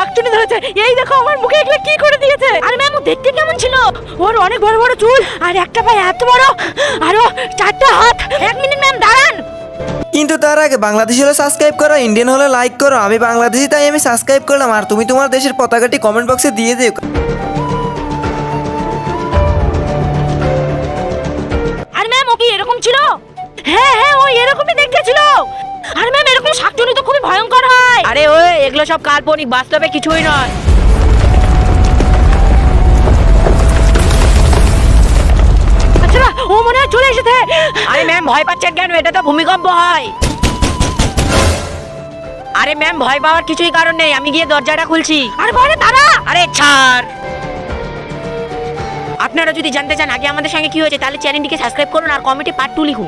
শাকচুনি ধরেছে। এই দেখো আমার মুখে এগুলো কি করে দিয়েছে। আরে ম্যাম ও দেখতে কেমন ছিল? ওর অনেক বড় বড় চুল আর একটা পায়ে এত বড় আরো চারটা হাত। এক মিনিট ম্যাম দাঁড়ান। কিন্তু তার আগে বাংলাদেশি হলে সাবস্ক্রাইব করো, ইন্ডিয়ান হলে লাইক করো। আমি বাংলাদেশি তাই আমি সাবস্ক্রাইব করলাম, আর তুমি তোমার দেশের পতাকাটি কমেন্ট বক্সে দিয়ে দিও। আরে ম্যাম ও কি এরকম ছিল? হ্যাঁ হ্যাঁ ও এরকমই দেখতে ছিল। আরে ম্যাম এরকম শাকচুনি তো খুবই ভয়ঙ্কর হয়। আরে ওই এগুলো সব কাল্পনিক, বাস্তবে কিছুই নয়। আচ্ছা ও মনে হয় চলে এসেছে। আরে ম্যাম ভয় পাচ্ছেন কেন? এটা তো ভূমিকম্প হয়। আরে ম্যাম ভয় পাওয়ার কিছুই কারণ নেই, আমি গিয়ে দরজাটা খুলছি। আরে বলে দাঁড়া। আরে ছাড়। আপনারা যদি জানতে চান আগে আমাদের সঙ্গে কি হয়েছে তাহলে চ্যানেলটিকে সাবস্ক্রাইব করুন আর কমেন্টে পার্ট 2 লিখুন।